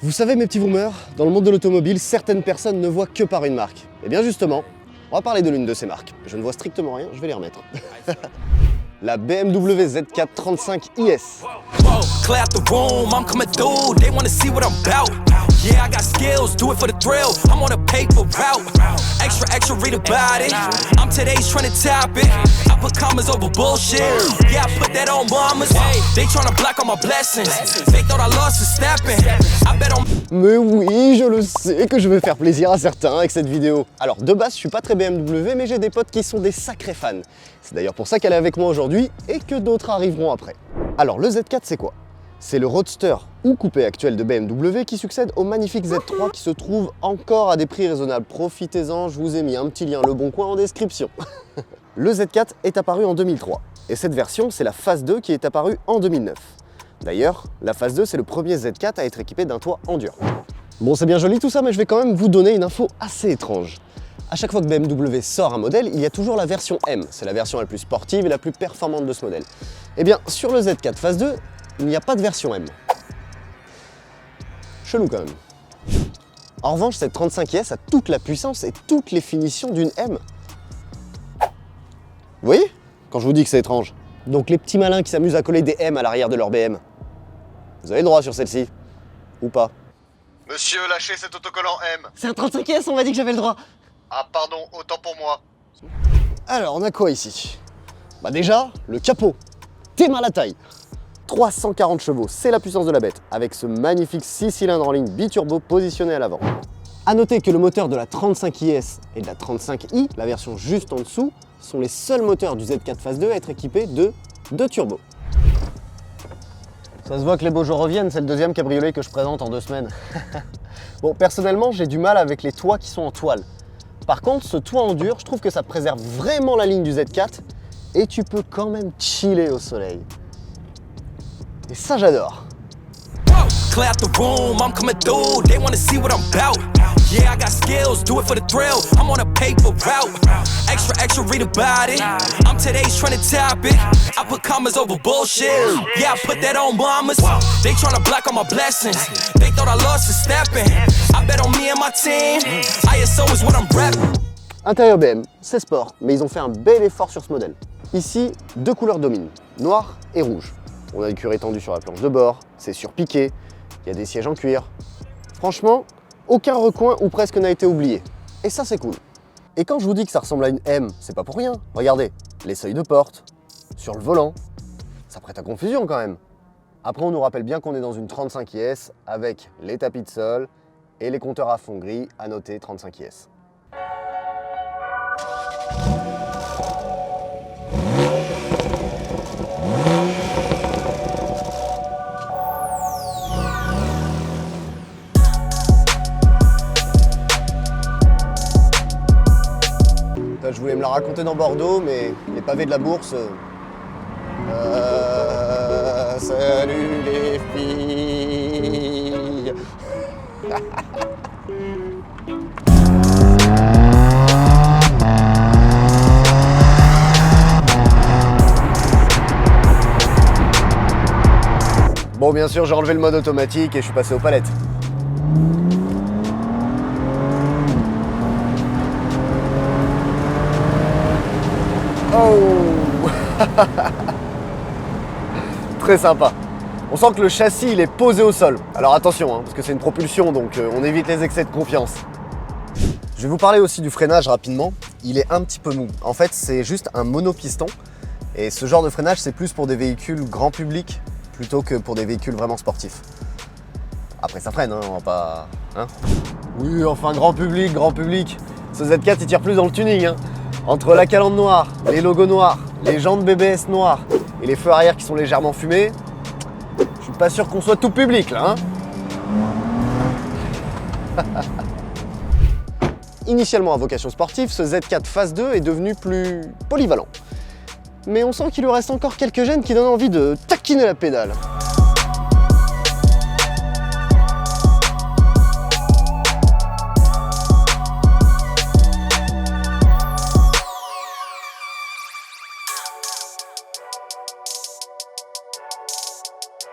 Vous savez mes petits boomers, dans le monde de l'automobile, certaines personnes ne voient que par une marque. Et bien justement, on va parler de l'une de ces marques. Je ne vois strictement rien, je vais les remettre. La BMW Z4 35IS. Yeah, I got skills, do it for the thrill. I'm on a paper route. Extra, read about it. I'm today's trending topic. I put commas over bullshit. Yeah, I put that on mamas. They tryna block all my blessings. They thought I lost for stepping. I bet on. Mais oui, je le sais que je vais faire plaisir à certains avec cette vidéo. Alors, de base, je suis pas très BMW, mais j'ai des potes qui sont des sacrés fans. C'est d'ailleurs pour ça qu'elle est avec moi aujourd'hui et que d'autres arriveront après. Alors, le Z4, c'est quoi? C'est le roadster ou coupé actuel de BMW qui succède au magnifique Z3 qui se trouve encore à des prix raisonnables. Profitez-en, je vous ai mis un petit lien Le Bon Coin en description. Le Z4 est apparu en 2003 et cette version, c'est la phase 2 qui est apparue en 2009. D'ailleurs, la phase 2, c'est le premier Z4 à être équipé d'un toit en dur. Bon, c'est bien joli tout ça, mais je vais quand même vous donner une info assez étrange. À chaque fois que BMW sort un modèle, il y a toujours la version M. C'est la version la plus sportive et la plus performante de ce modèle. Eh bien, sur le Z4 phase 2, il n'y a pas de version M. Chelou quand même. En revanche, cette 35IS a toute la puissance et toutes les finitions d'une M. Vous voyez? Quand je vous dis que c'est étrange. Donc les petits malins qui s'amusent à coller des M à l'arrière de leur BM, vous avez le droit sur celle-ci. Ou pas? Monsieur, lâchez cet autocollant M. C'est un 35IS, on m'a dit que j'avais le droit. Ah pardon, autant pour moi. Alors, on a quoi ici? Bah déjà, le capot. T'es mal à taille. 340 chevaux, c'est la puissance de la bête, avec ce magnifique 6 cylindres en ligne biturbo positionné à l'avant. A noter que le moteur de la 35IS et de la 35i, la version juste en dessous, sont les seuls moteurs du Z4 phase 2 à être équipés de 2 turbos. Ça se voit que les beaux jours reviennent, c'est le deuxième cabriolet que je présente en 2 semaines. Bon, personnellement, j'ai du mal avec les toits qui sont en toile. Par contre, ce toit en dur, je trouve que ça préserve vraiment la ligne du Z4 et tu peux quand même chiller au soleil. Et ça, j'adore. Clap the room, I'm coming through. They wanna see what I'm about. Yeah, I got skills, do it for the thrill. I'm on a paper route. Extra, read about it. I'm today's trending topic. I put commas over bullshit. Yeah, I put that on mamas. They tryna block all my blessings. They thought I lost for stepping. I bet on me and my team. ISO is what I'm rapping. Intérieur BM, c'est sport, mais ils ont fait un bel effort sur ce modèle. Ici, 2 couleurs dominent, noir et rouge. On a le cuir étendu sur la planche de bord, c'est surpiqué, il y a des sièges en cuir. Franchement, aucun recoin ou presque n'a été oublié. Et ça, c'est cool. Et quand je vous dis que ça ressemble à une M, c'est pas pour rien. Regardez, les seuils de porte, sur le volant, ça prête à confusion quand même. Après, on nous rappelle bien qu'on est dans une 35IS avec les tapis de sol et les compteurs à fond gris à noter 35IS. Je voulais me la raconter dans Bordeaux, mais les pavés de la bourse... salut les filles. Bon, bien sûr, j'ai enlevé le mode automatique et je suis passé aux palettes. Oh. Très sympa. On sent que le châssis il est posé au sol. Alors attention, hein, parce que c'est une propulsion, donc on évite les excès de confiance. Je vais vous parler aussi du freinage rapidement. Il est un petit peu mou. En fait, c'est juste un monopiston. Et ce genre de freinage, c'est plus pour des véhicules grand public plutôt que pour des véhicules vraiment sportifs. Après, ça freine, hein, on va pas... Hein, oui, enfin, grand public. Ce Z4, il tire plus dans le tuning. Hein. Entre la calandre noire, les logos noirs, les jantes BBS noires et les feux arrière qui sont légèrement fumés, je suis pas sûr qu'on soit tout public là. Hein. Initialement à vocation sportive, ce Z4 phase 2 est devenu plus polyvalent. Mais on sent qu'il lui reste encore quelques gènes qui donnent envie de taquiner la pédale.